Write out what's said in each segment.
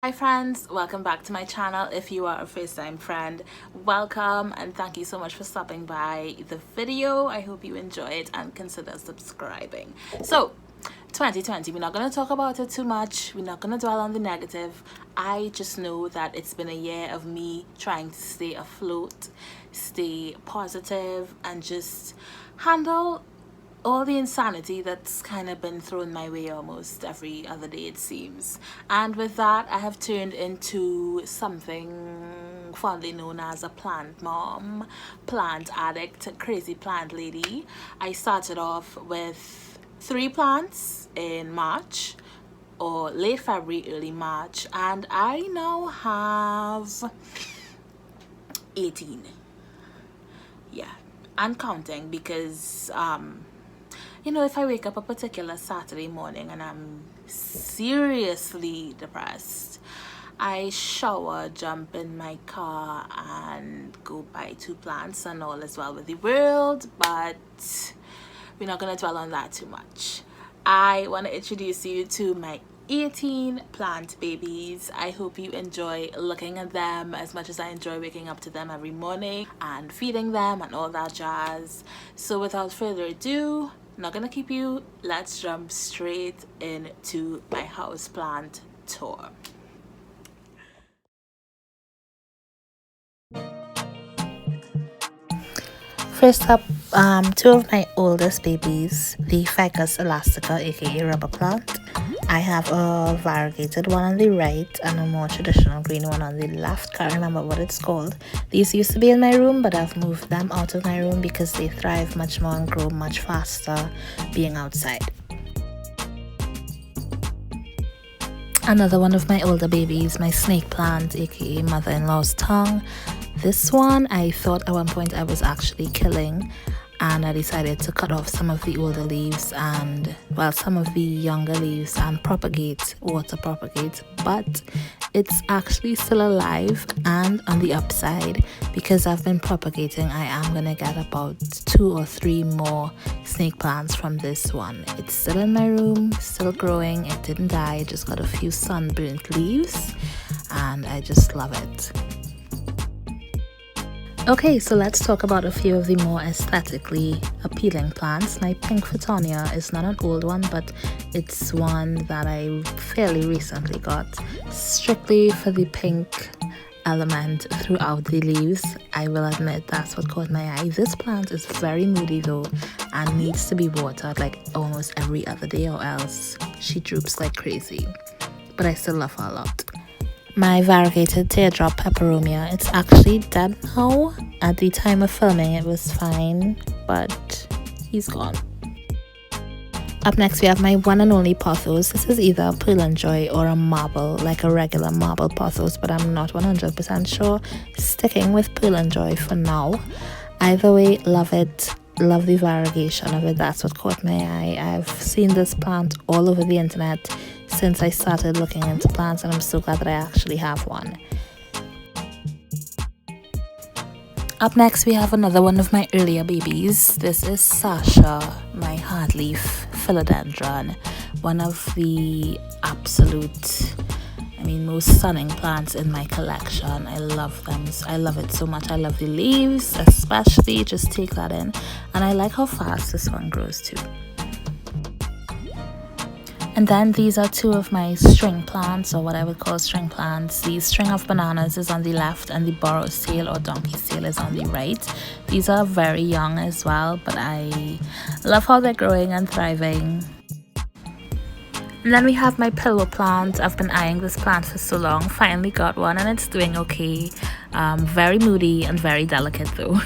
Hi friends, welcome back to my channel. If you are a first time friend, welcome and thank you so much for stopping by the video. I hope you enjoy it and consider subscribing. So 2020, we're not going to talk about it too much. We're not going to dwell on the negative. I just know that it's been a year of me trying to stay afloat, stay positive, and just handle all the insanity that's kind of been thrown my way almost every other day, it seems. And with that, I have turned into something fondly known as a plant mom, plant addict, crazy plant lady. I started off with 3 plants in March, or late February, early March, and I now have 18. Yeah, and counting, because you know, if I wake up a particular Saturday morning and I'm seriously depressed, I shower, jump in my car, and go buy 2 plants, and all is well with the world. But we're not going to dwell on that too much. I want to introduce you to my 18 plant babies. I hope you enjoy looking at them as much as I enjoy waking up to them every morning and feeding them and all that jazz. So without further ado, not gonna keep you, let's jump straight into my houseplant tour. First up, 2 of my oldest babies, the Ficus elastica, aka rubber plant. I have a variegated one on the right and a more traditional green one on the left. Can't remember what it's called. These used to be in my room, but I've moved them out of my room because they thrive much more and grow much faster being outside. Another one of my older babies, my snake plant, aka mother-in-law's tongue. This one I thought at one point I was actually killing, and I decided to cut off some of the older leaves and, well, some of the younger leaves and water propagate, but it's actually still alive. And on the upside, because I've been propagating, I am gonna get about 2 or 3 more snake plants from this one. It's still in my room, still growing. It didn't die, it just got a few sunburnt leaves, and I just love it. Okay, so let's talk about a few of the more aesthetically appealing plants. My pink Photonia is not an old one, but it's one that I fairly recently got, strictly for the pink element throughout the leaves. I will admit that's what caught my eye. This plant is very moody though and needs to be watered like almost every other day, or else she droops like crazy. But I still love her a lot. My variegated teardrop peperomia, it's actually dead now. At the time of filming it was fine, but he's gone. Up next we have my one and only pothos. This is either a pearl and joy or a marble, like a regular marble pothos, but I'm not 100% sure. Sticking with pearl and joy for now. Either way, love it. Love the variegation of it. That's what caught my eye. I've seen this plant all over the internet since I started looking into plants, and I'm so glad that I actually have one. Up next we have another one of my earlier babies. This is Sasha, my hardleaf philodendron, one of the absolute, most stunning plants in my collection. I love them. I love it so much. I love the leaves especially, just take that in, and I like how fast this one grows too. And then these are 2 of my string plants, or what I would call string plants. The string of bananas is on the left and the burro's tail or donkey's tail is on the right. These are very young as well, but I love how they're growing and thriving. And then we have my pillow plant. I've been eyeing this plant for so long. Finally got one and it's doing okay. Very moody and very delicate though.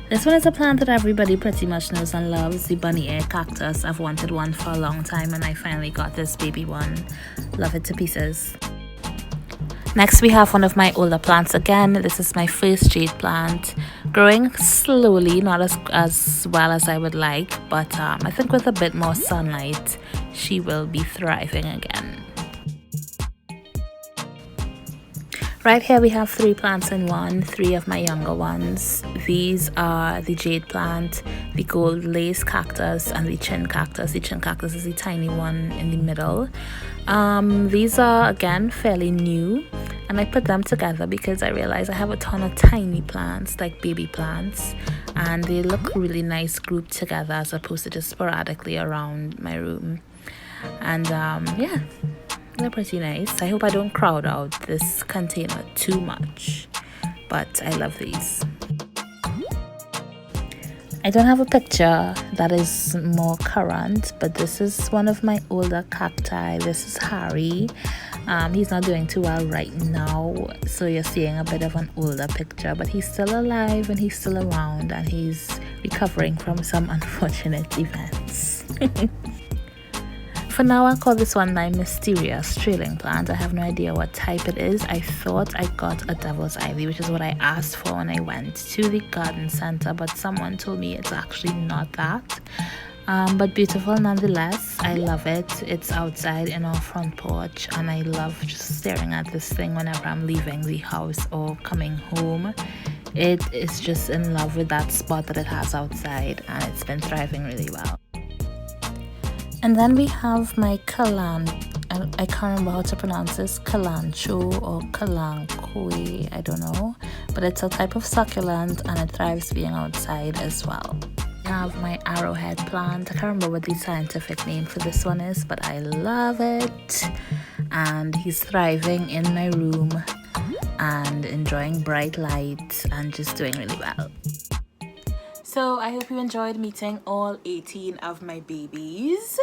This one is a plant that everybody pretty much knows and loves, the bunny ear cactus. I've wanted one for a long time and I finally got this baby one. Love it to pieces. Next we have one of my older plants again. This is my first jade plant. Growing slowly, not as well as I would like, but I think with a bit more sunlight, she will be thriving again. Right here we have 3 plants in one, 3 of my younger ones. These are the jade plant, the gold lace cactus, and the chin cactus. The chin cactus is the tiny one in the middle. These are again fairly new, and I put them together because I realized I have a ton of tiny plants, like baby plants, and they look really nice grouped together as opposed to just sporadically around my room. And yeah, they're pretty nice. I hope I don't crowd out this container too much, but I love these. I don't have a picture that is more current, but this is one of my older cacti. This is Harry. He's not doing too well right now, so you're seeing a bit of an older picture, but he's still alive and he's still around, and he's recovering from some unfortunate events. For now, I'll call this one my mysterious trailing plant. I have no idea what type it is. I thought I got a devil's ivy, which is what I asked for when I went to the garden center, but someone told me it's actually not that. But beautiful nonetheless. I love it. It's outside in our front porch, and I love just staring at this thing whenever I'm leaving the house or coming home. It is just in love with that spot that it has outside, and it's been thriving really well. And then we have my I can't remember how to pronounce this, kalancho or kalankoi, I don't know, but it's a type of succulent and it thrives being outside as well. I have my arrowhead plant. I can't remember what the scientific name for this one is, but I love it, and he's thriving in my room and enjoying bright light and just doing really well. So I hope you enjoyed meeting all 18 of my babies,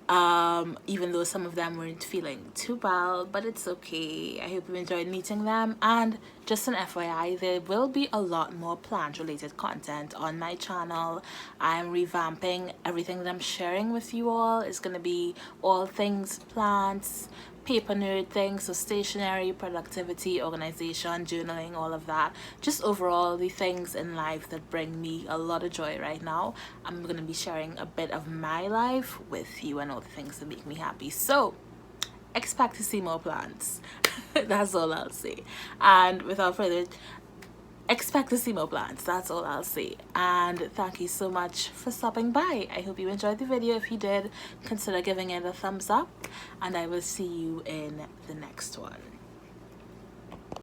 even though some of them weren't feeling too well, but it's okay. I hope you enjoyed meeting them, and just an FYI, there will be a lot more plant related content on my channel. I'm revamping everything that I'm sharing with you all. It's gonna be all things plants, paper nerd things, so stationery, productivity, organization, journaling, all of that. Just overall the things in life that bring me a lot of joy right now. I'm going to be sharing a bit of my life with you and all the things that make me happy. So expect to see more plants. That's all I'll say. And without further ado, expect to see more plants. That's all I'll say. And thank you so much for stopping by. I hope you enjoyed the video. If you did, consider giving it a thumbs up, and I will see you in the next one.